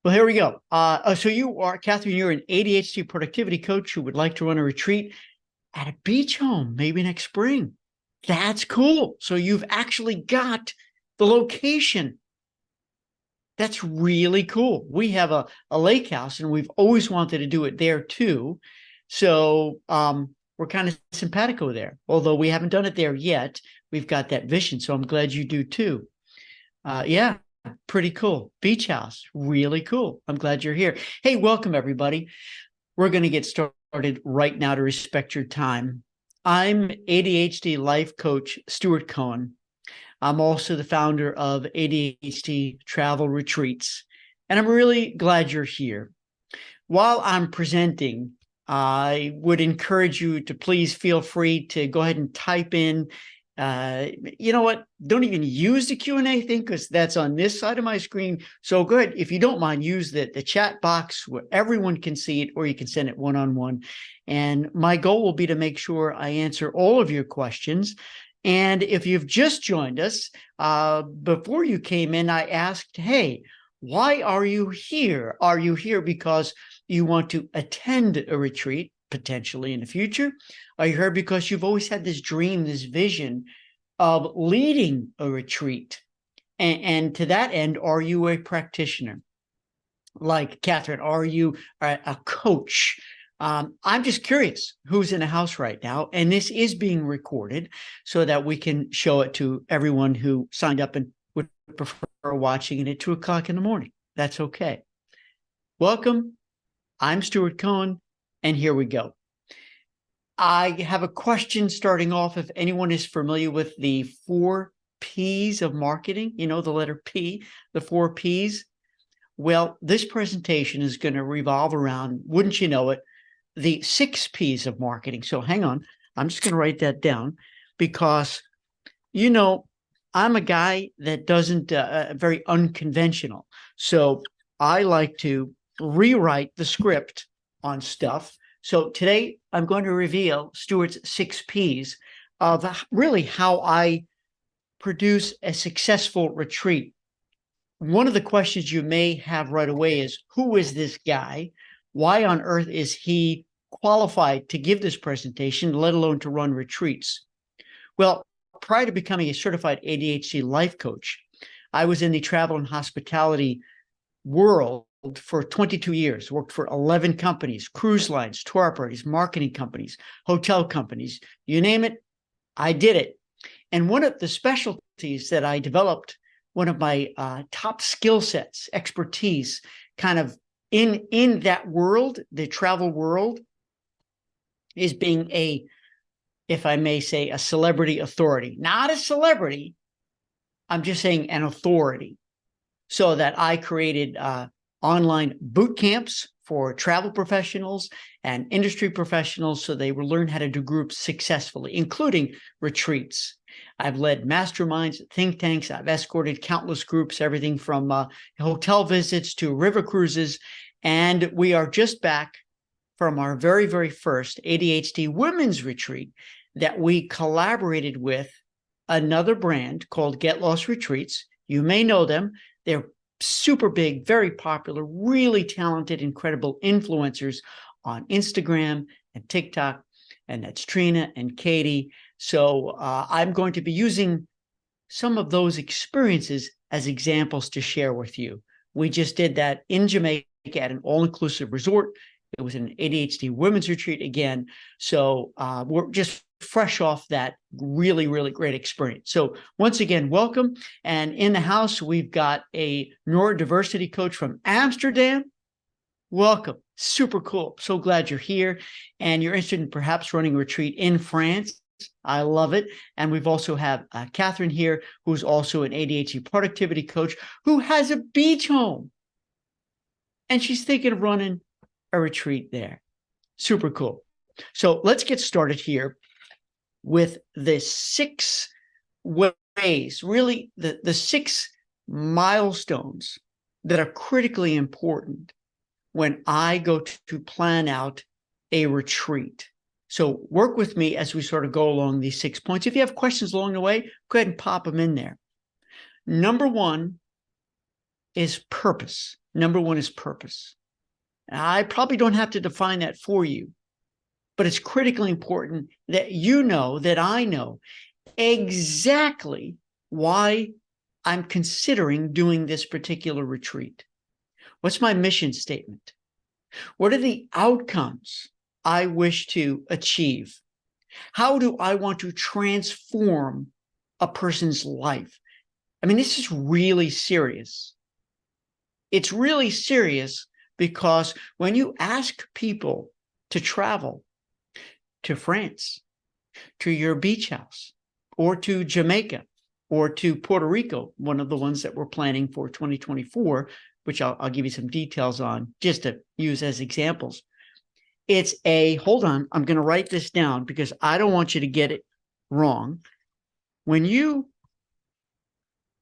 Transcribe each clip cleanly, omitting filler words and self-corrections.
Well, here we go. So you are, Catherine, you're an ADHD productivity coach who would like to run a retreat at a beach home, maybe next spring. That's cool. So you've actually got the location. That's really cool. We have a lake house and we've always wanted to do it there too. So we're kind of simpatico there, although we haven't done it there yet. We've got that vision. So I'm glad you do too. Yeah, pretty cool. Beach house, really cool. I'm glad you're here. Hey, welcome everybody. We're going to get started right now to respect your time. I'm ADHD life coach Stuart Cohen. I'm also the founder of ADHD Travel Retreats, and I'm really glad you're here. While I'm presenting, I would encourage you to please feel free to go ahead and type in. You know what? Don't even use the Q&A thing because that's on this side of my screen. So good. If you don't mind, use the chat box where everyone can see it, or you can send it one-on-one. And my goal will be to make sure I answer all of your questions. And if you've just joined us, before you came in, I asked, hey, why are you here? Are you here because you want to attend a retreat, potentially in the future? Are you here because you've always had this dream, this vision of leading a retreat? And to that end, are you a practitioner? Like Catherine, are you a coach? I'm just curious who's in the house right now. And this is being recorded so that we can show it to everyone who signed up and would prefer watching it at 2 o'clock in the morning. That's okay. Welcome. I'm Stuart Cohen, and here we go. I have a question starting off. If anyone is familiar with the 4 Ps of marketing, you know, the letter P, the 4 Ps. Well, this presentation is going to revolve around, wouldn't you know it, the 6 Ps of marketing. So hang on, I'm just going to write that down because, you know, I'm a guy that doesn't very unconventional. So I like to rewrite the script on stuff. So today I'm going to reveal Stuart's 6 Ps of really how I produce a successful retreat. One of the questions you may have right away is, who is this guy? Why on earth is he qualified to give this presentation, let alone to run retreats? Well, prior to becoming a certified ADHD life coach, I was in the travel and hospitality world for 22 years, worked for 11 companies, cruise lines, tour operators, marketing companies, hotel companies, you name it, I did it. And one of the specialties that I developed, one of my top skill sets, expertise, kind of in that world, the travel world, is being a, if I may say, a celebrity authority. Not a celebrity, I'm just saying an authority. So that I created online boot camps for travel professionals and industry professionals so they will learn how to do groups successfully, including retreats. I've led masterminds, think tanks. I've escorted countless groups, everything from hotel visits to river cruises. And we are just back from our very, very first ADHD Women's Retreat that we collaborated with another brand called Get Lost Retreats. You may know them. They're super big, very popular, really talented, incredible influencers on Instagram and TikTok. And that's Trina and Katie. So I'm going to be using some of those experiences as examples to share with you. We just did that in Jamaica at an all-inclusive resort. It was an ADHD Women's Retreat again. So we're just fresh off that really, really great experience. So once again, welcome. And in the house, we've got a neurodiversity coach from Amsterdam. Welcome. Super cool. So glad you're here. And you're interested in perhaps running a retreat in France. I love it. And we've also have Catherine here, who's also an ADHD productivity coach who has a beach home. And she's thinking of running a retreat there. Super cool. So let's get started here with the 6 ways, really the 6 milestones that are critically important when I go to plan out a retreat. So work with me as we sort of go along these 6 points. If you have questions along the way, go ahead and pop them in there. Number 1 is purpose. Number one is purpose. I probably don't have to define that for you, but it's critically important that you know, that I know exactly why I'm considering doing this particular retreat. What's my mission statement? What are the outcomes I wish to achieve? How do I want to transform a person's life? I mean, this is really serious. It's really serious because when you ask people to travel to France, to your beach house, or to Jamaica, or to Puerto Rico, one of the ones that we're planning for 2024, which I'll give you some details on just to use as examples. It's hold on, I'm going to write this down because I don't want you to get it wrong. When you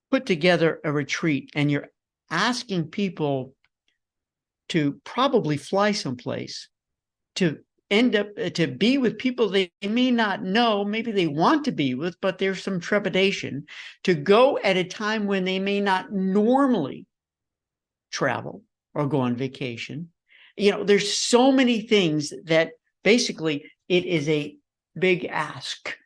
put together a retreat and you're asking people to probably fly someplace, to end up to be with people they may not know, maybe they want to be with, but there's some trepidation, to go at a time when they may not normally travel or go on vacation. There's so many things that basically it is a big ask,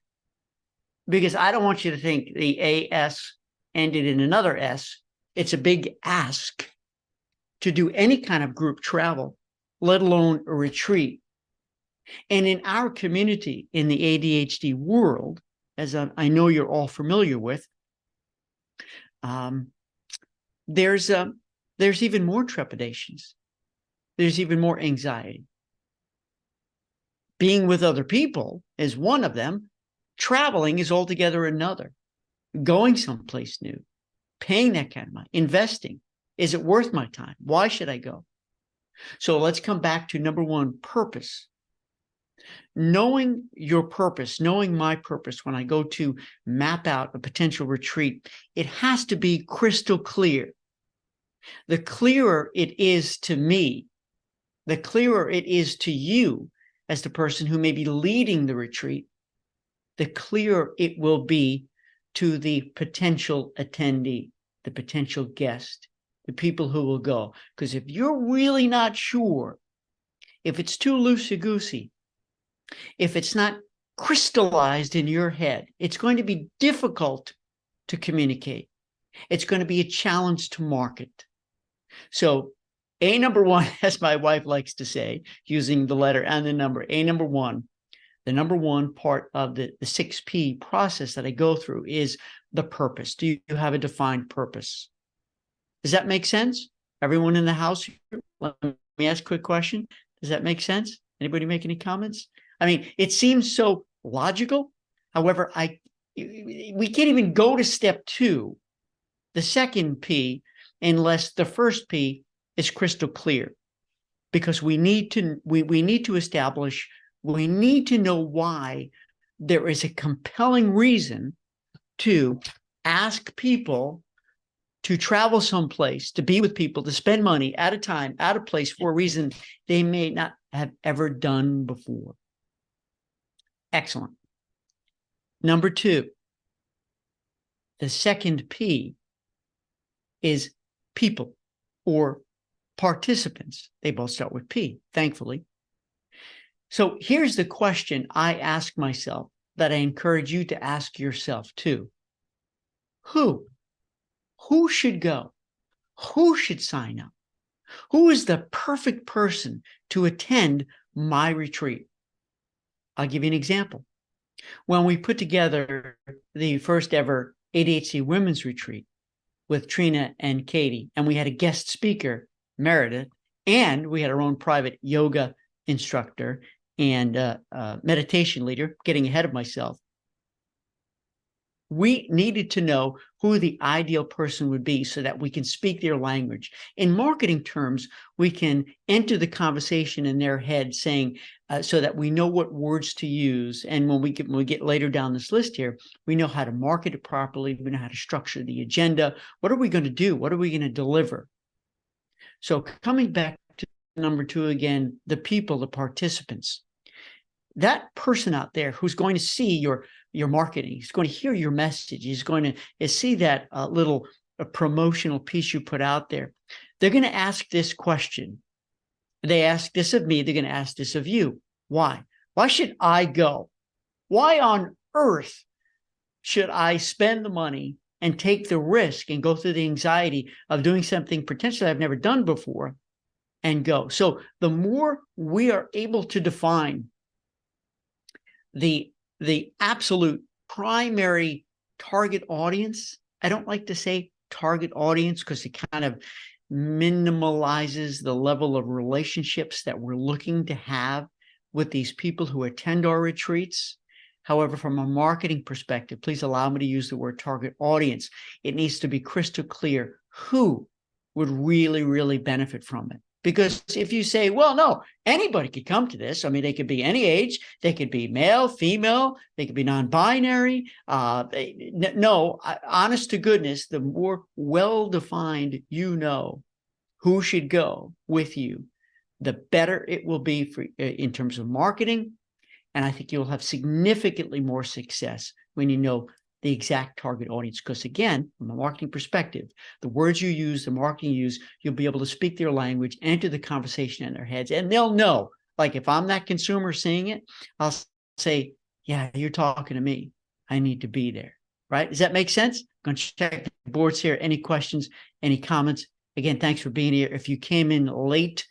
because I don't want you to think the AS ended in another S. It's a big ask to do any kind of group travel, let alone a retreat. And in our community, in the ADHD world, as I know you're all familiar with, there's even more trepidations. There's even more anxiety. Being with other people is one of them. Traveling is altogether another. Going someplace new, paying that kind of money, investing. Is it worth my time? Why should I go? So let's come back to number one, purpose. Knowing your purpose, knowing my purpose when I go to map out a potential retreat, it has to be crystal clear. The clearer it is to me, the clearer it is to you as the person who may be leading the retreat, the clearer it will be to the potential attendee, the potential guest, the people who will go. Because if you're really not sure, if it's too loosey-goosey, if it's not crystallized in your head, it's going to be difficult to communicate. It's going to be a challenge to market. So number one, as my wife likes to say, using the letter and the number, number one, the number one part of the 6P process that I go through is the purpose. Do you have a defined purpose? Does that make sense? Everyone in the house, let me ask a quick question. Does that make sense? Anybody make any comments? I mean, it seems so logical. However, we can't even go to step two, the second P, unless the first P is crystal clear, because we need to establish, we need to know why there is a compelling reason to ask people to travel someplace, to be with people, to spend money at a time, at a place for a reason they may not have ever done before. Excellent. Number two, the second P is people or participants. They both start with P, thankfully. So here's the question I ask myself that I encourage you to ask yourself too. Who? Who should go? Who should sign up? Who is the perfect person to attend my retreat? I'll give you an example. When we put together the first ever ADHD Women's Retreat with Trina and Katie, and we had a guest speaker, Meredith, and we had our own private yoga instructor and meditation leader, getting ahead of myself. We needed to know who the ideal person would be so that we can speak their language. In marketing terms, we can enter the conversation in their head saying, so that we know what words to use. And when we get later down this list here, we know how to market it properly. We know how to structure the agenda. What are we going to do? What are we going to deliver? So coming back to number two again, the people, the participants. That person out there who's going to see your marketing, he's going to hear your message, he's going to see that little promotional piece you put out there. they're going to ask this question. They ask this of me. They're going to ask this of you. Why? Why should I go? Why on earth should I spend the money and take the risk and go through the anxiety of doing something potentially I've never done before and go? So the more we are able to define the absolute primary target audience, I don't like to say target audience because it kind of minimalizes the level of relationships that we're looking to have with these people who attend our retreats. However, from a marketing perspective, please allow me to use the word target audience. It needs to be crystal clear who would really, really benefit from it. Because if you say, well, no, anybody could come to this. I mean, they could be any age. They could be male, female. They could be non-binary. No, honest to goodness, the more well-defined you know who should go with you, the better it will be for in terms of marketing. And I think you'll have significantly more success when you know the exact target audience. Because again, from a marketing perspective, the words you use, the marketing you use, you'll be able to speak their language, enter the conversation in their heads, and they'll know. Like if I'm that consumer seeing it, I'll say, yeah, you're talking to me. I need to be there. Right? Does that make sense? I'm going to check the boards here. Any questions, any comments? Again, thanks for being here. If you came in late,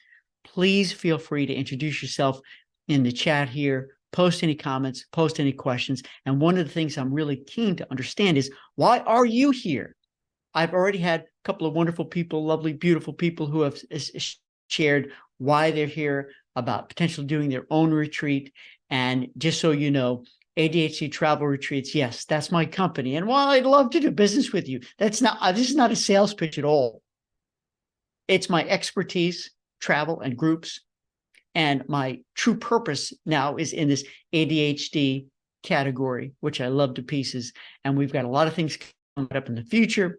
please feel free to introduce yourself in the chat here. Post any comments, post any questions. And one of the things I'm really keen to understand is, why are you here? I've already had a couple of wonderful people, lovely, beautiful people who have shared why they're here, about potentially doing their own retreat. And just so you know, ADHD Travel Retreats, yes, that's my company. And while I'd love to do business with you, this is not a sales pitch at all. It's my expertise, travel and groups. And my true purpose now is in this ADHD category, which I love to pieces. And we've got a lot of things coming up in the future.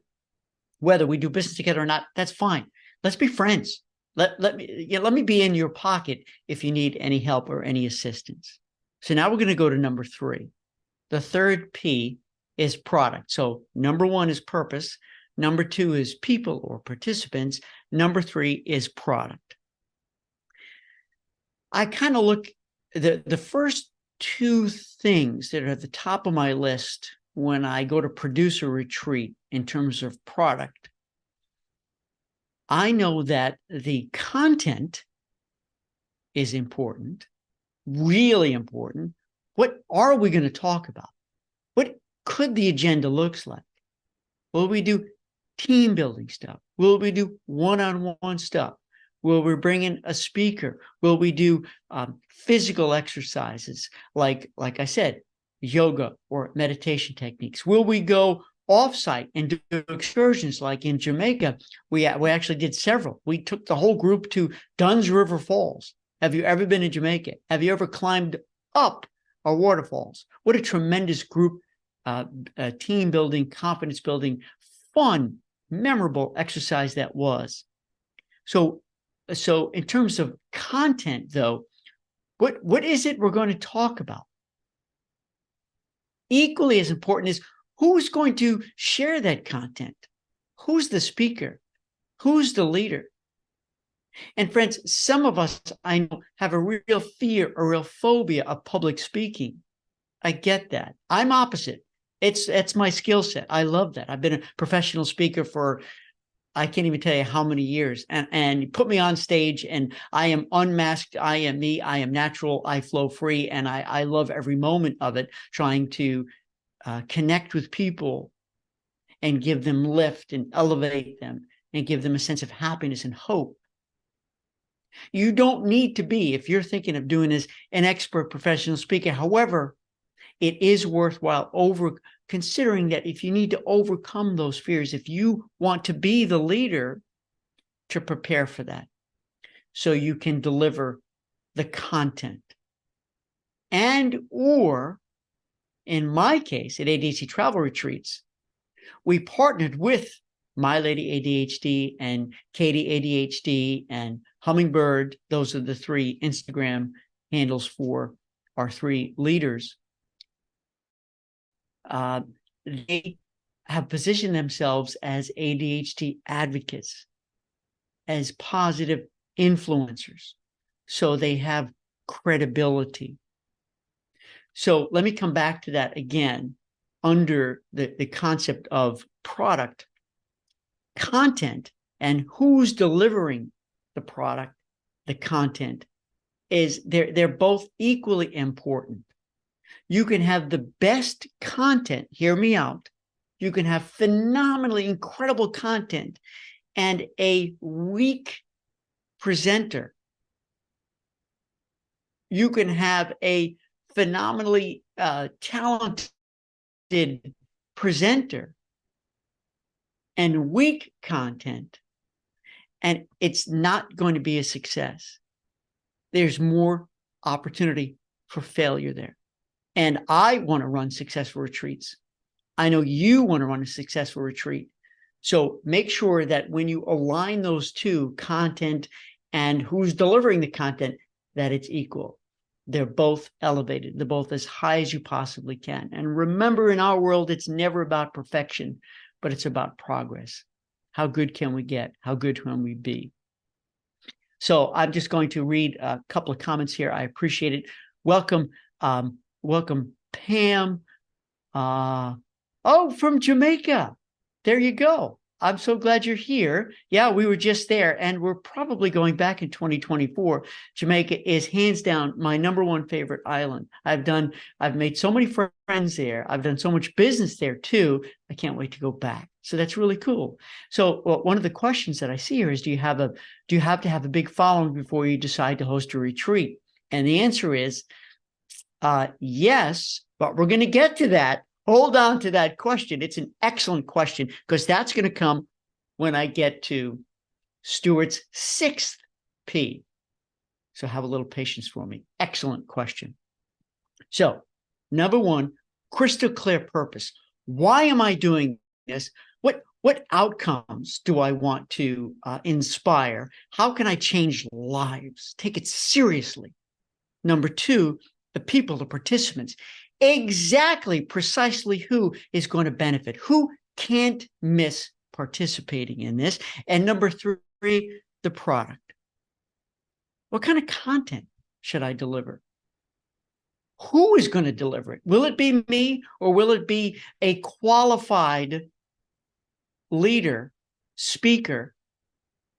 Whether we do business together or not, that's fine. Let's be friends. Let me be in your pocket if you need any help or any assistance. So now we're going to go to number 3. The third P is product. So number 1 is purpose. Number 2 is people or participants. Number 3 is product. I kind of look the first 2 things that are at the top of my list when I go to produce a retreat in terms of product. I know that the content is important, really important. What are we going to talk about? What could the agenda looks like? Will we do team building stuff? Will we do one-on-one stuff? Will we bring in a speaker? Will we do physical exercises like I said, yoga or meditation techniques? Will we go offsite and do excursions like in Jamaica? We actually did several. We took the whole group to Dunn's River Falls. Have you ever been in Jamaica? Have you ever climbed up our waterfalls? What a tremendous group, team building, confidence building, fun, memorable exercise that was. So in terms of content, though, what is it we're going to talk about? Equally as important is who's going to share that content? Who's the speaker? Who's the leader? And friends, some of us, I know, have a real fear, a real phobia of public speaking. I get that. I'm opposite. It's my skill set. I love that. I've been a professional speaker for I can't even tell you how many years, and you put me on stage and I am unmasked. I am me. I am natural. I flow free. And I love every moment of it, trying to connect with people and give them lift and elevate them and give them a sense of happiness and hope. You don't need to be, if you're thinking of doing this, an expert professional speaker. However, it is worthwhile considering that if you need to overcome those fears, if you want to be the leader, to prepare for that so you can deliver the content. And or in my case, at ADHD Travel Retreats, we partnered with My Lady ADHD and Katie ADHD and Hummingbird. Those are the 3 Instagram handles for our 3 leaders. They have positioned themselves as ADHD advocates. as positive influencers. So they have credibility. So let me come back to that again under the concept of product, content, and who's delivering the product, the content is they're both equally important. You can have the best content, hear me out. You can have phenomenally incredible content and a weak presenter. You can have a phenomenally talented presenter and weak content, and it's not going to be a success. There's more opportunity for failure there. And I want to run successful retreats. I know you want to run a successful retreat. So make sure that when you align those two, content and who's delivering the content, that it's equal. They're both elevated. They're both as high as you possibly can. And remember, in our world, it's never about perfection, but it's about progress. How good can we get? How good can we be? So I'm just going to read a couple of comments here. I appreciate it. Welcome, welcome, Pam. Oh, from Jamaica. There you go. I'm so glad you're here. Yeah, we were just there, and we're probably going back in 2024. Jamaica is hands down my #1 favorite island. I've made so many friends there. I've done so much business there too. I can't wait to go back. So that's really cool. So one of the questions that I see here is, do you have to have a big following before you decide to host a retreat? And the answer is yes, but we're going to get to that. Hold on to that question. It's an excellent question, because that's going to come when I get to Stuart's 6th P. So have a little patience for me. Excellent question. So #1, crystal clear purpose. Why am I doing this? What outcomes do I want to inspire? How can I change lives? Take it seriously. #2, the people, the participants. Exactly, precisely who is going to benefit, who can't miss participating in this. And #3, the product. What kind of content should I deliver? Who is going to deliver it? Will it be me, or will it be a qualified leader, speaker,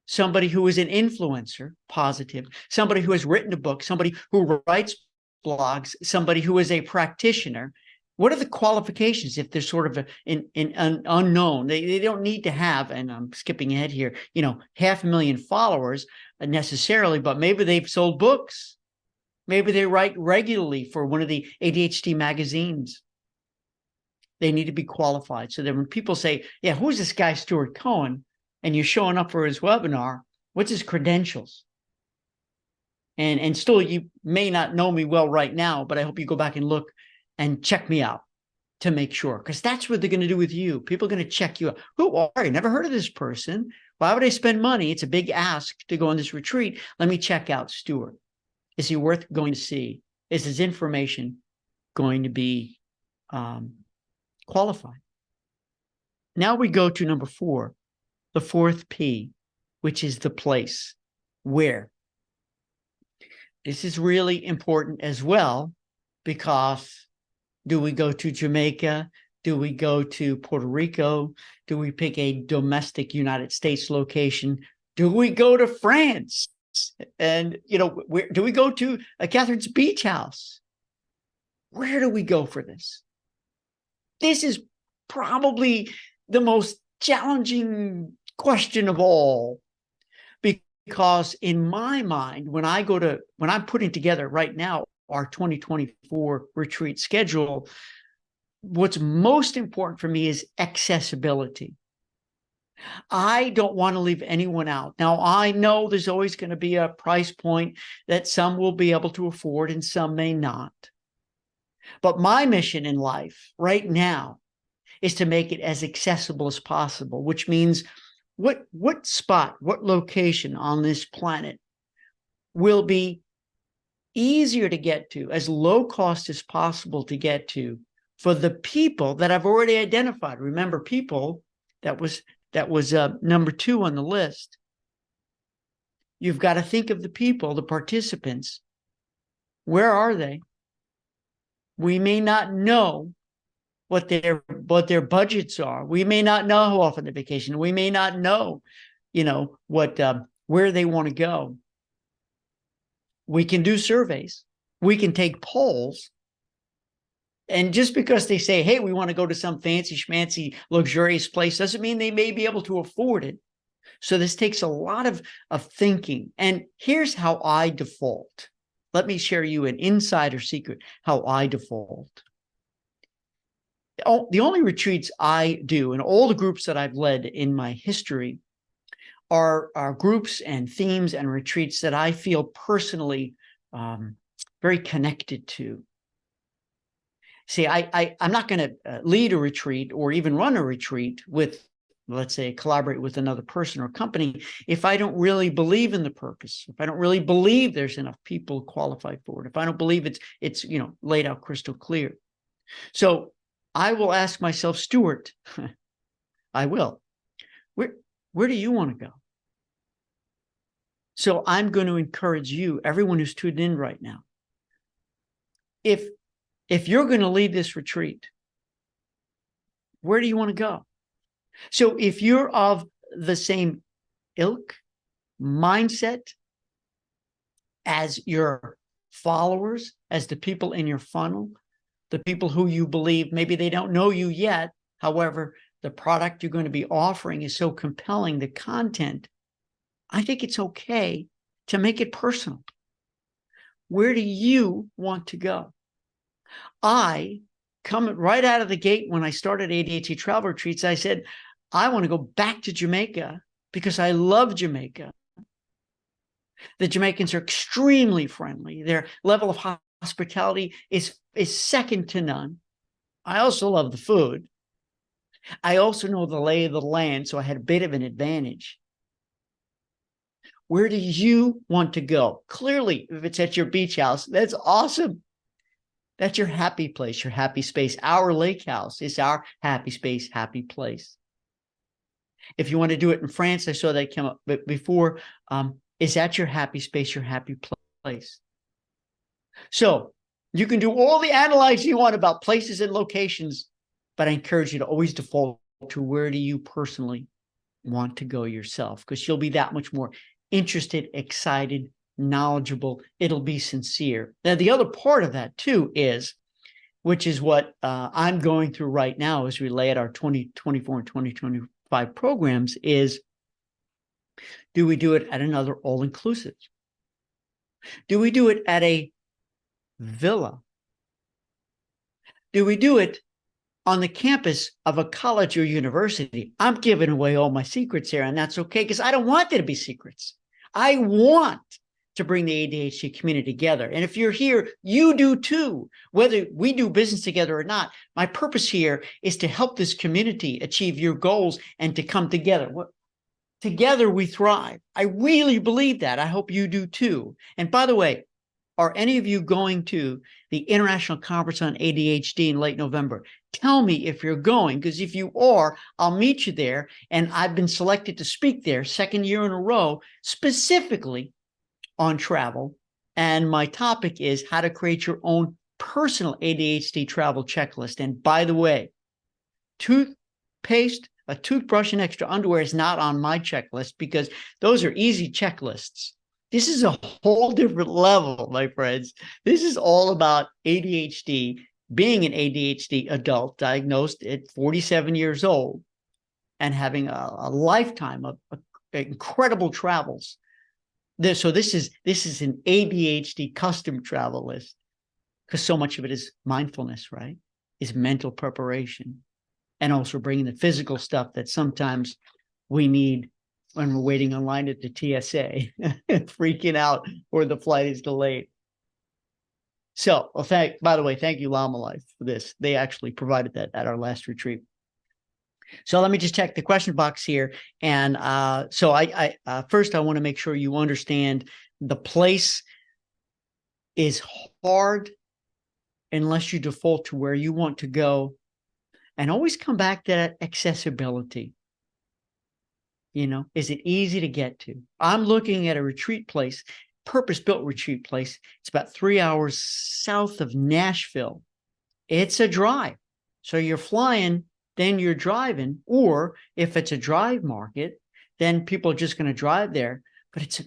somebody who is an influencer, positive, somebody who has written a book, somebody who writes blogs, somebody who is a practitioner? What are the qualifications if they're sort of an unknown? They don't need to have, and I'm skipping ahead here, 500,000 followers necessarily, but maybe they've sold books. Maybe they write regularly for one of the ADHD magazines. They need to be qualified. So that when people say, yeah, who's this guy, Stuart Cohen? And you're showing up for his webinar, what's his credentials? And still, you may not know me well right now, but I hope you go back and look and check me out to make sure, because that's what they're going to do with you. People are going to check you out. Who are you? Never heard of this person. Why would I spend money? It's a big ask to go on this retreat. Let me check out Stuart. Is he worth going to see? Is his information going to be qualified? Now we go to #4, the 4th P, which is the place. Where? This is really important as well, because do we go to Jamaica? Do we go to Puerto Rico? Do we pick a domestic United States location? Do we go to France? And, where do we go to Catherine's beach house? Where do we go for this? This is probably the most challenging question of all, because in my mind, when I'm putting together right now our 2024 retreat schedule, what's most important for me is accessibility. I don't want to leave anyone out. Now, I know there's always going to be a price point that some will be able to afford and some may not. But my mission in life right now is to make it as accessible as possible, which means what spot, what location on this planet will be easier to get to, as low cost as possible to get to, for the people that I've already identified. Remember, people, that was #2 on the list. You've got to think of the people, the participants. Where are they? We may not know what their budgets are. We may not know how often they're vacation. We may not know, what where they want to go. We can do surveys. We can take polls. And just because they say, hey, we want to go to some fancy schmancy luxurious place, doesn't mean they may be able to afford it. So this takes a lot of thinking. And here's how I default. Let me share you an insider secret, how I default. The only retreats I do, and all the groups that I've led in my history, are groups and themes and retreats that I feel personally very connected to. See, I'm not going to lead a retreat or even run a retreat with, let's say, collaborate with another person or company if I don't really believe in the purpose, if I don't really believe there's enough people qualified for it, if I don't believe it's laid out crystal clear. So I will ask myself, Stuart, I will, where do you want to go? So I'm going to encourage you, everyone who's tuned in right now, if you're going to lead this retreat, where do you want to go? So if you're of the same ilk, mindset as your followers, as the people in your funnel, the people who you believe, maybe they don't know you yet. However, the product you're going to be offering is so compelling, the content, I think it's okay to make it personal. Where do you want to go? I come right out of the gate when I started ADHD Travel Retreats, I said, I want to go back to Jamaica because I love Jamaica. The Jamaicans are extremely friendly. Their level of hospitality is second to none. I also love the food. I also know the lay of the land, so I had a bit of an advantage. Where do you want to go? Clearly, if it's at your beach house, that's awesome. That's your happy place, your happy space. Our lake house is our happy space, happy place. If you want to do it in France, I saw that come up before. Is that your happy space, your happy place? So you can do all the analyzing you want about places and locations, but I encourage you to always default to where do you personally want to go yourself, because you'll be that much more interested, excited, knowledgeable. It'll be sincere. Now, the other part of that too is, which is what I'm going through right now as we lay out our 2024 and 2025 programs, is do we do it at another all-inclusive? Do we do it at a villa? Do we do it on the campus of a college or university? I'm giving away all my secrets here, and that's okay, because I don't want there to be secrets. I want to bring the ADHD community together. And if you're here, you do too. Whether we do business together or not, my purpose here is to help this community achieve your goals and to come together. Together we thrive. I really believe that. I hope you do too. And by the way, are any of you going to the International Conference on ADHD in late November? Tell me if you're going, because if you are, I'll meet you there. And I've been selected to speak there, second year in a row, specifically on travel. And my topic is how to create your own personal ADHD travel checklist. And by the way, toothpaste, a toothbrush, and extra underwear is not on my checklist, because those are easy checklists. This is a whole different level, my friends. This is all about ADHD, being an ADHD adult diagnosed at 47 years old and having a lifetime of incredible travels. So this is an ADHD custom travel list, because so much of it is mindfulness, right? Is mental preparation, and also bringing the physical stuff that sometimes we need when we're waiting online at the TSA, freaking out or the flight is delayed. So, by the way, thank you, Llama Life, for this. They actually provided that at our last retreat. So let me just check the question box here. And so first, I want to make sure you understand the place is hard unless you default to where you want to go. And always come back to that accessibility. Is it easy to get to? I'm looking at a retreat place, purpose-built retreat place. It's about 3 hours south of Nashville. It's a drive. So you're flying, then you're driving. Or if it's a drive market, then people are just going to drive there. But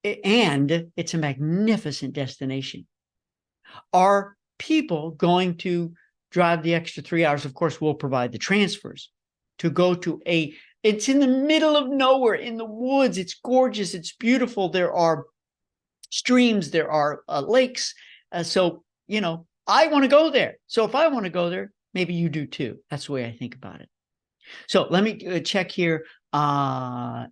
it's a magnificent destination. Are people going to drive the extra 3 hours? Of course, we'll provide the transfers to go to it's in the middle of nowhere, in the woods. It's gorgeous. It's beautiful. There are streams. There are lakes. So, I want to go there. So if I want to go there, maybe you do too. That's the way I think about it. So let me check here.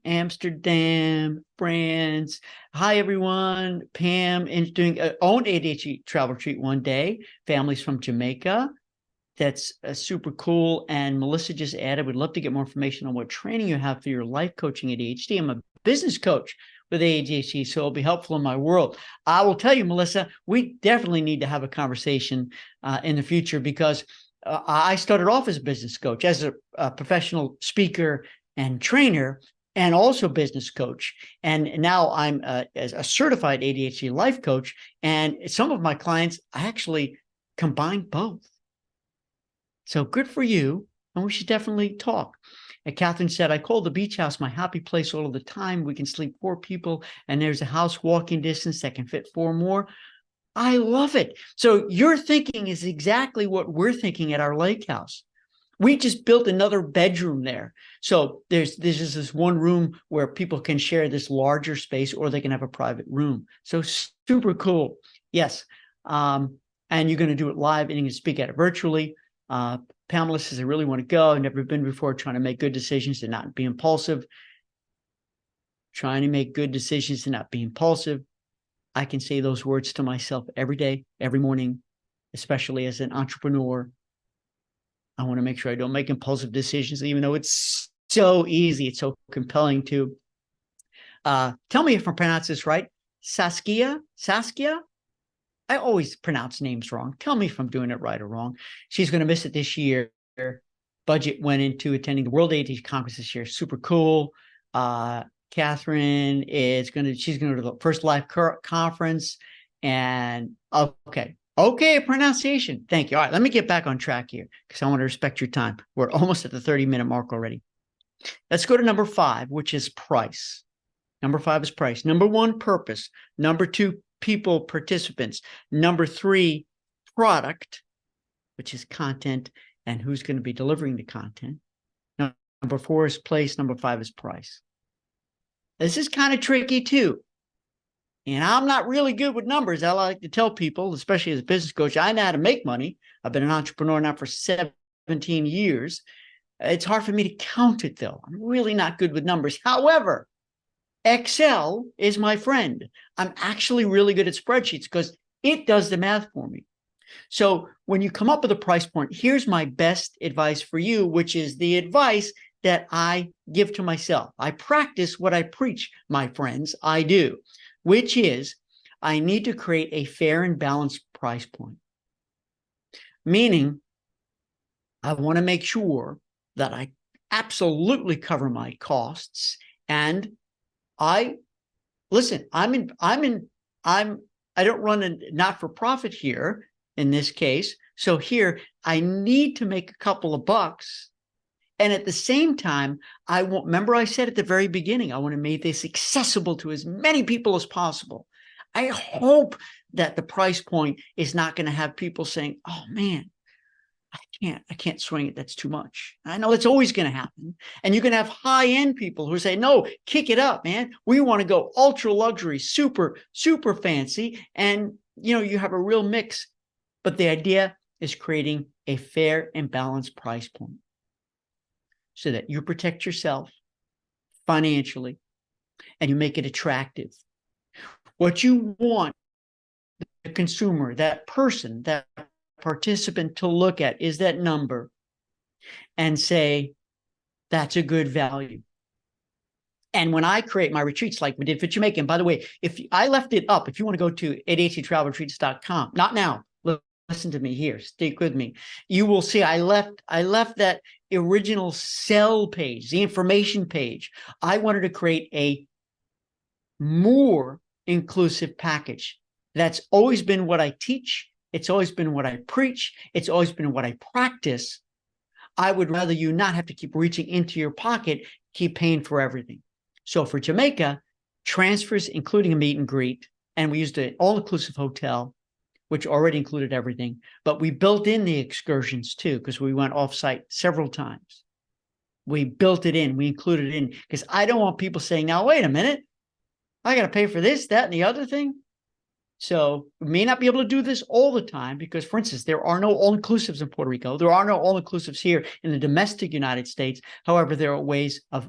Amsterdam, France. Hi, everyone. Pam is doing own ADHD Travel Retreat one day. Families from Jamaica. That's super cool. And Melissa just added, would love to get more information on what training you have for your life coaching ADHD. I'm a business coach with ADHD, so it'll be helpful in my world. I will tell you, Melissa, we definitely need to have a conversation in the future, because I started off as a business coach, as a professional speaker and trainer, and also business coach. And now I'm as a certified ADHD life coach. And some of my clients, I actually combine both. So good for you. And we should definitely talk. And Catherine said, I call the beach house my happy place all of the time. We can sleep 4 people, and there's a house walking distance that can fit 4 more. I love it. So your thinking is exactly what we're thinking at our lake house. We just built another bedroom there. So there's this one room where people can share this larger space, or they can have a private room. So super cool. Yes. And you're going to do it live, and you can speak at it virtually. Pamela says, I really want to go. I've never been before, trying to make good decisions and not be impulsive. Trying to make good decisions and not be impulsive. I can say those words to myself every day, every morning, especially as an entrepreneur. I want to make sure I don't make impulsive decisions, even though it's so easy. It's so compelling to. Tell me if I pronounce this right. Saskia? I always pronounce names wrong. Tell me if I'm doing it right or wrong. She's going to miss it this year. Budget went into attending the World ADHD Conference this year. Super cool. Catherine she's going to go to the first live conference. And okay, pronunciation. Thank you. All right, let me get back on track here, because I want to respect your time. We're almost at the 30-minute mark already. Let's go to number 5, which is price. Number 5 is price. Number 1, purpose. Number 2, people, participants. Number 3, product, which is content and who's going to be delivering the content. Number 4 is place. Number 5 is price. This is kind of tricky too. And I'm not really good with numbers. I like to tell people, especially as a business coach, I know how to make money. I've been an entrepreneur now for 17 years. It's hard for me to count it, though. I'm really not good with numbers. However, Excel is my friend. I'm actually really good at spreadsheets because it does the math for me. So when you come up with a price point, here's my best advice for you, which is the advice that I give to myself. I practice what I preach, my friends. I do, which is I need to create a fair and balanced price point. Meaning, I want to make sure that I absolutely cover my costs. And I don't run a not-for-profit here in this case. So here I need to make a couple of bucks. And at the same time, remember I said at the very beginning, I want to make this accessible to as many people as possible. I hope that the price point is not going to have people saying, oh man, I can't swing it. That's too much. I know it's always going to happen. And you're going to have high-end people who say, no, kick it up, man. We want to go ultra luxury, super, super fancy. And, you have a real mix. But the idea is creating a fair and balanced price point so that you protect yourself financially and you make it attractive. What you want the consumer, that person, that participant to look at is that number and say, that's a good value. And when I create my retreats like we did for Jamaica, and by the way, if I left it up, if you want to go to ADHDTravelRetreats.com, not now, listen to me here, stick with me. You will see I left that original sell page, the information page. I wanted to create a more inclusive package. That's always been what I teach. It's always been what I preach. It's always been what I practice. I would rather you not have to keep reaching into your pocket, keep paying for everything. So for Jamaica, transfers, including a meet and greet, and we used an all-inclusive hotel, which already included everything, but we built in the excursions too, because we went off-site several times. We built it in, we included it in, because I don't want people saying, now, wait a minute, I got to pay for this, that, and the other thing. So we may not be able to do this all the time because, for instance, there are no all-inclusives in Puerto Rico. There are no all-inclusives here in the domestic United States. However, there are ways of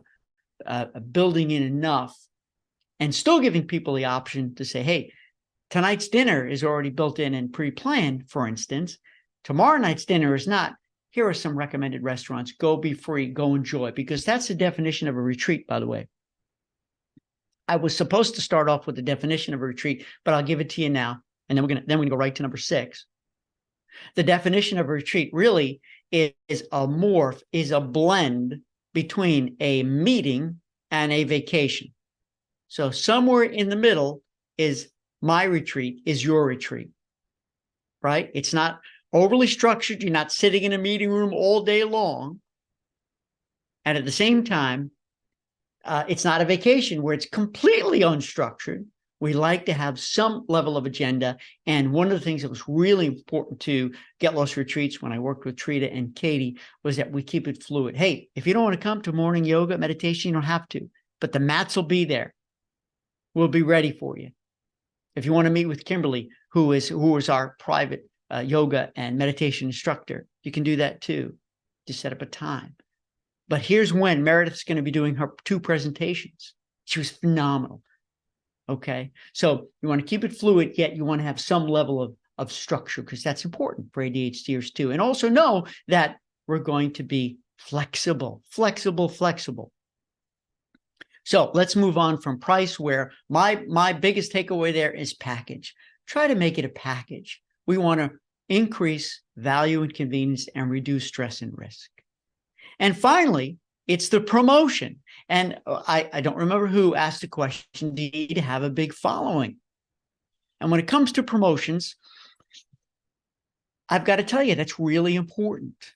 building in enough and still giving people the option to say, hey, tonight's dinner is already built in and pre-planned, for instance. Tomorrow night's dinner is not. Here are some recommended restaurants. Go be free, go enjoy, because that's the definition of a retreat, by the way. I was supposed to start off with the definition of a retreat, but I'll give it to you now. And then we're gonna go right to number 6. The definition of a retreat really is a morph, is a blend between a meeting and a vacation. So somewhere in the middle is my retreat, is your retreat, right? It's not overly structured. You're not sitting in a meeting room all day long. And at the same time, it's not a vacation where it's completely unstructured. We like to have some level of agenda. And one of the things that was really important to Get Lost Retreats when I worked with Trita and Katie was that we keep it fluid. Hey, if you don't want to come to morning yoga, meditation, you don't have to, but the mats will be there. We'll be ready for you. If you want to meet with Kimberly, who is our private yoga and meditation instructor, you can do that too. Just set up a time. But here's when Meredith's going to be doing her 2 presentations. She was phenomenal. Okay. So you want to keep it fluid, yet you want to have some level of structure, because that's important for ADHDers too. And also know that we're going to be flexible. So let's move on from price, where my biggest takeaway there is package. Try to make it a package. We want to increase value and convenience and reduce stress and risk. And finally, it's the promotion. And I don't remember who asked the question, do you need to have a big following? And when it comes to promotions, I've got to tell you, that's really important,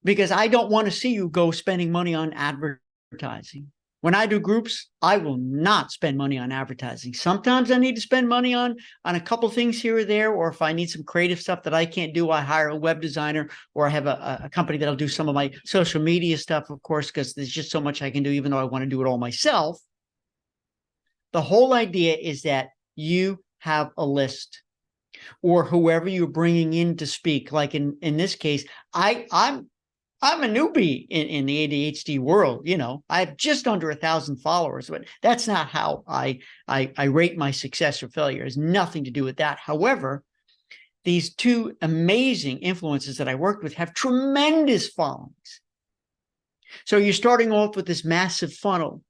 because I don't want to see you go spending money on advertising. When I do groups, I will not spend money on advertising. Sometimes I need to spend money on a couple things here or there, or if I need some creative stuff that I can't do, I hire a web designer, or I have a company that'll do some of my social media stuff, of course, because there's just so much I can do, even though I want to do it all myself. The whole idea is that you have a list, or whoever you're bringing in to speak. Like in this case, I'm a newbie in the ADHD world. You know, I have just under 1,000 followers, but that's not how I rate my success or failure. It has nothing to do with that. However, these 2 amazing influencers that I worked with have tremendous followings. So you're starting off with this massive funnel.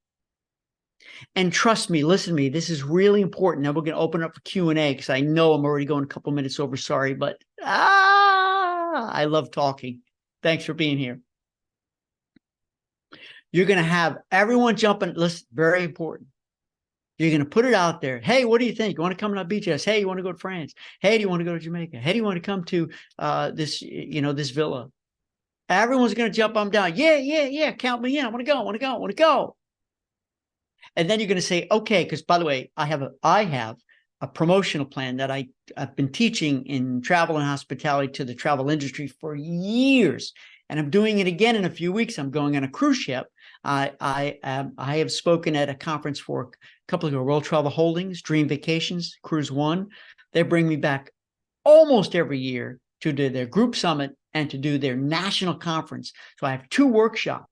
And trust me, listen to me, this is really important. Now we're going to open up for Q&A, because I know I'm already going a couple minutes over. Sorry, but I love talking. Thanks for being here. You're going to have everyone jumping. Listen, very important. You're going to put it out there. Hey, what do you think? You want to come to beach house? Hey, you want to go to France? Hey, do you want to go to Jamaica? Hey, do you want to come to this villa? Everyone's going to jump on down. Yeah. Count me in. I want to go. And then you're going to say, okay, because by the way, I have a promotional plan that I've been teaching in travel and hospitality to the travel industry for years. And I'm doing it again in a few weeks. I'm going on a cruise ship. I have spoken at a conference for a couple of World Travel Holdings, Dream Vacations, Cruise One. They bring me back almost every year to do their group summit and to do their national conference. So I have 2 workshops.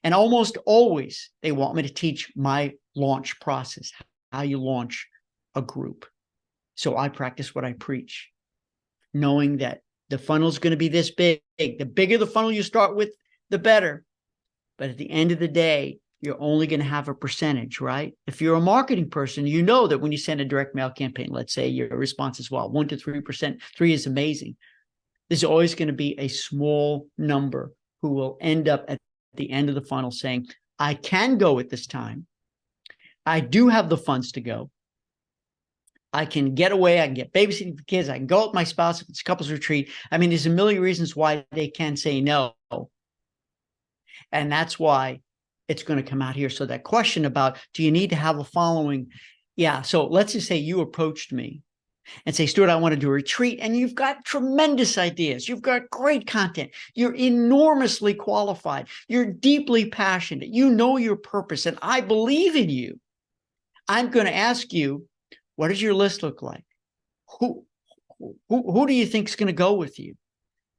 And almost always they want me to teach my launch process, how you launch a group. So I practice what I preach, knowing that the funnel is going to be this big. The bigger the funnel you start with, the better. But at the end of the day, you're only going to have a percentage, right? If you're a marketing person, you know that when you send a direct mail campaign, let's say your response is, well, 1 to 3%, 3 is amazing. There's always going to be a small number who will end up at the end of the funnel saying, I can go at this time. I do have the funds to go. I can get away. I can get babysitting for kids. I can go with my spouse if it's a couples retreat. I mean, there's a million reasons why they can say no. And that's why it's going to come out here. So that question about, do you need to have a following? Yeah. So let's just say you approached me and say, Stuart, I want to do a retreat. And you've got tremendous ideas. You've got great content. You're enormously qualified. You're deeply passionate. You know your purpose. And I believe in you. I'm going to ask you, what does your list look like? Who do you think is going to go with you?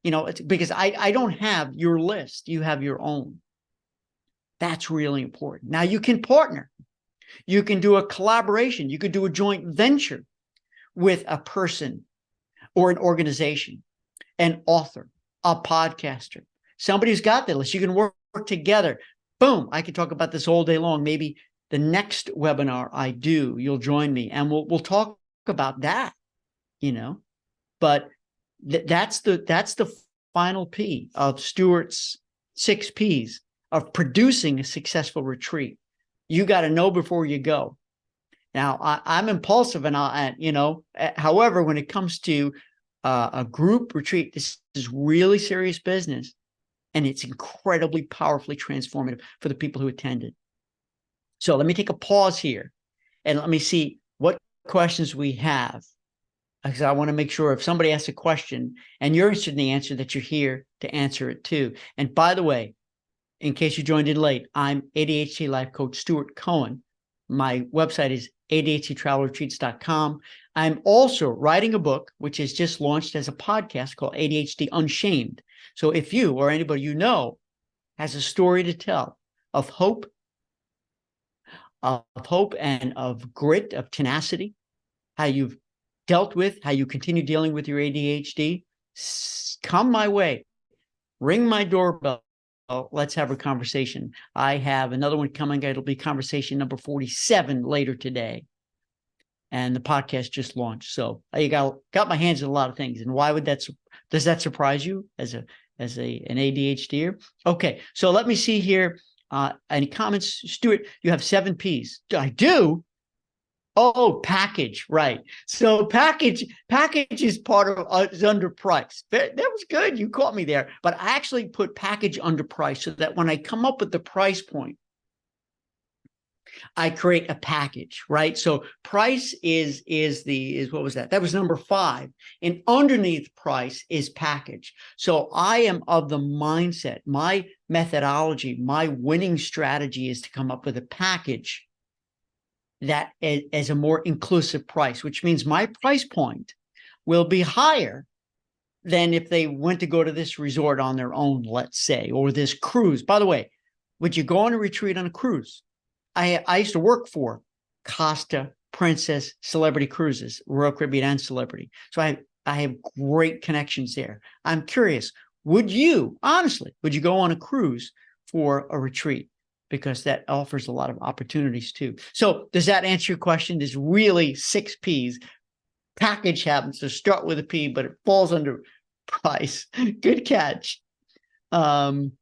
You know, it's because I don't have your list. You have your own. That's really important. Now you can partner. You can do a collaboration. You could do a joint venture with a person or an organization, an author, a podcaster, somebody who's got that list. You can work together. Boom. I can talk about this all day long. Maybe the next webinar I do, you'll join me and we'll talk about that, you know, but that's the final P of Stuart's 6 Ps of producing a successful retreat. You got to know before you go. Now, I'm impulsive, and you know, however, when it comes to a group retreat, this is really serious business, and it's incredibly powerfully transformative for the people who attended. So let me take a pause here, and let me see what questions we have, because I want to make sure if somebody asks a question and you're interested in the answer, that you're here to answer it too. And by the way, in case you joined in late, I'm ADHD Life Coach Stuart Cohen. My website is ADHDTravelRetreats.com. I'm also writing a book, which is just launched as a podcast called ADHD Unshamed. So if you or anybody you know has a story to tell of hope and of grit, of tenacity, how you've dealt with, how you continue dealing with your ADHD, come my way, ring my doorbell. Let's have a conversation. I have another one coming. It'll be conversation number 47 later today. And the podcast just launched. So I got my hands in a lot of things. And why would does that surprise you as an ADHDer? Okay, so let me see here. Any comments? Stuart, you have 7 Ps. I do? Oh, package, right. So package is part of is under price. That was good. You caught me there. But I actually put package under price so that when I come up with the price point, I create a package, right? So price is what was that? That was number 5. And underneath price is package. So I am of the mindset, my methodology, my winning strategy is to come up with a package that as a more inclusive price, which means my price point will be higher than if they went to go to this resort on their own, let's say, or this cruise. By the way, would you go on a retreat on a cruise? I used to work for Costa, Princess, Celebrity Cruises, Royal Caribbean and Celebrity. So I have great connections there. I'm curious, would you go on a cruise for a retreat? Because that offers a lot of opportunities too. So does that answer your question? There's really 6 Ps. Package happens to start with a P, but it falls under price. Good catch. We'll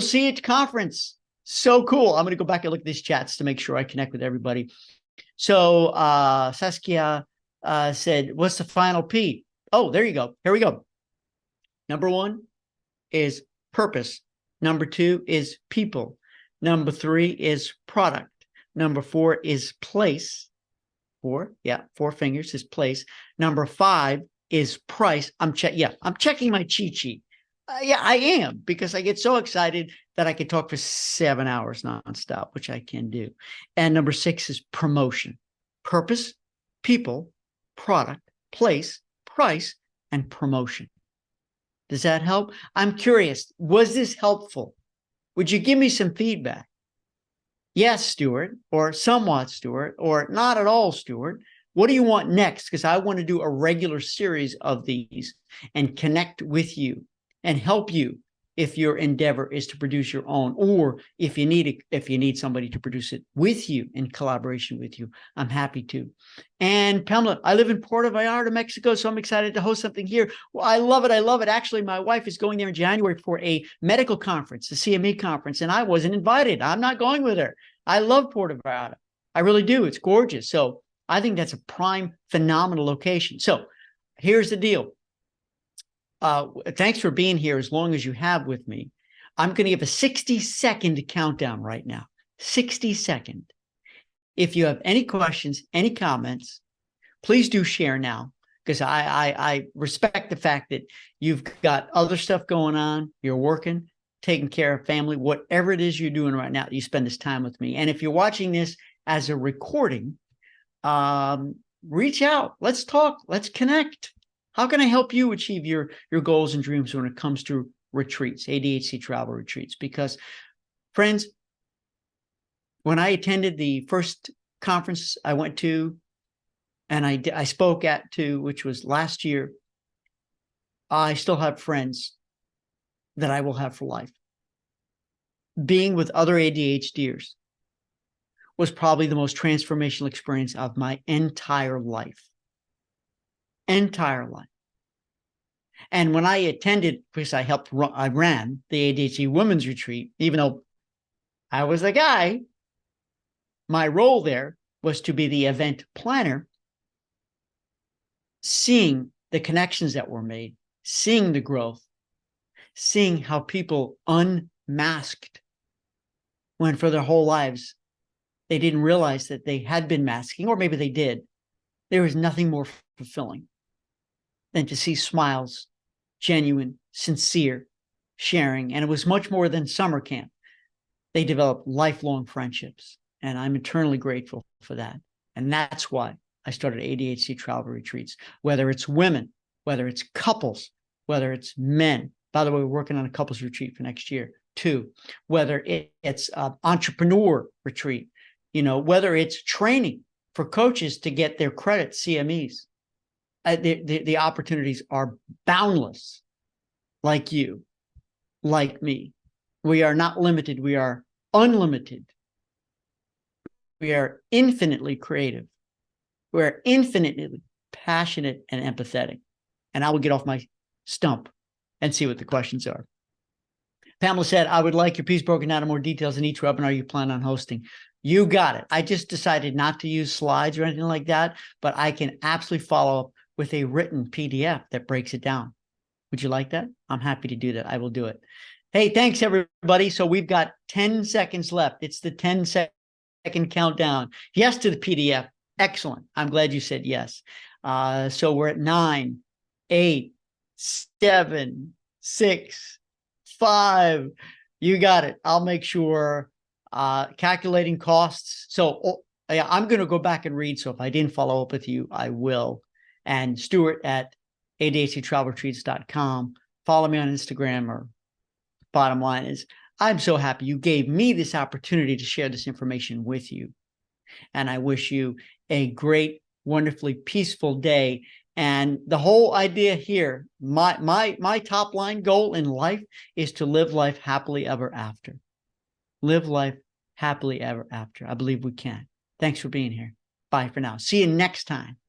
see you at conference. So cool. I'm going to go back and look at these chats to make sure I connect with everybody. So Saskia said, what's the final P? Oh, there you go. Here we go. Number 1 is purpose. Number 2 is people. Number 3 is product. Number 4 is place. 4 fingers is place. Number 5 is price. I'm checking my cheat sheet. I am, because I get so excited that I can talk for 7 hours nonstop, which I can do. And number 6 is promotion. Purpose, people, product, place, price, and promotion. Does that help? I'm curious. Was this helpful? Would you give me some feedback? Yes, Stuart, or somewhat, Stuart, or not at all, Stuart. What do you want next? Because I want to do a regular series of these and connect with you and help you if your endeavor is to produce your own, or if you need somebody to produce it with you in collaboration with you, I'm happy to. And Pamela, I live in Puerto Vallarta, Mexico, so I'm excited to host something here. Well, I love it. I love it. Actually, my wife is going there in January for a medical conference, the CME conference, and I wasn't invited. I'm not going with her. I love Puerto Vallarta. I really do. It's gorgeous. So I think that's a prime, phenomenal location. So here's the deal. Thanks for being here as long as you have with me. I'm going to give a 60-second countdown right now. 60-second. If you have any questions, any comments, please do share now, because I respect the fact that you've got other stuff going on. You're working, taking care of family, whatever it is you're doing right now, you spend this time with me. And if you're watching this as a recording, reach out. Let's talk. Let's connect. How can I help you achieve your goals and dreams when it comes to retreats, ADHD Travel Retreats? Because, friends, when I attended the first conference I went to, and I spoke at too, which was last year, I still have friends that I will have for life. Being with other ADHDers was probably the most transformational experience of my entire life. Entire life. And when I attended, because I ran the ADHD Women's Retreat, even though I was a guy, my role there was to be the event planner, seeing the connections that were made, seeing the growth, seeing how people unmasked when for their whole lives they didn't realize that they had been masking, or maybe they did. There was nothing more fulfilling than to see smiles, genuine, sincere sharing. And it was much more than summer camp. They developed lifelong friendships, and I'm eternally grateful for that. And that's why I started ADHD Travel Retreats, whether it's women, whether it's couples, whether it's men. By the way, we're working on a couples retreat for next year too. Whether it's entrepreneur retreat, whether it's training for coaches to get their credit, CMEs. The opportunities are boundless, like you, like me. We are not limited. We are unlimited. We are infinitely creative. We are infinitely passionate and empathetic. And I will get off my stump and see what the questions are. Pamela said, I would like your piece broken down in more details in each webinar you plan on hosting. You got it. I just decided not to use slides or anything like that, but I can absolutely follow up with a written PDF that breaks it down. Would you like that? I'm happy to do that. I will do it. Hey, thanks, everybody. So we've got 10 seconds left. It's the 10-second countdown. Yes to the PDF. Excellent. I'm glad you said yes. So we're at 9, 8, 7, 6, 5. You got it. I'll make sure. Calculating costs. So yeah, I'm going to go back and read. So if I didn't follow up with you, I will. And Stuart at ADHDTravelRetreats.com. Follow me on Instagram. Or bottom line is, I'm so happy you gave me this opportunity to share this information with you. And I wish you a great, wonderfully peaceful day. And the whole idea here, my top line goal in life is to live life happily ever after. Live life happily ever after. I believe we can. Thanks for being here. Bye for now. See you next time.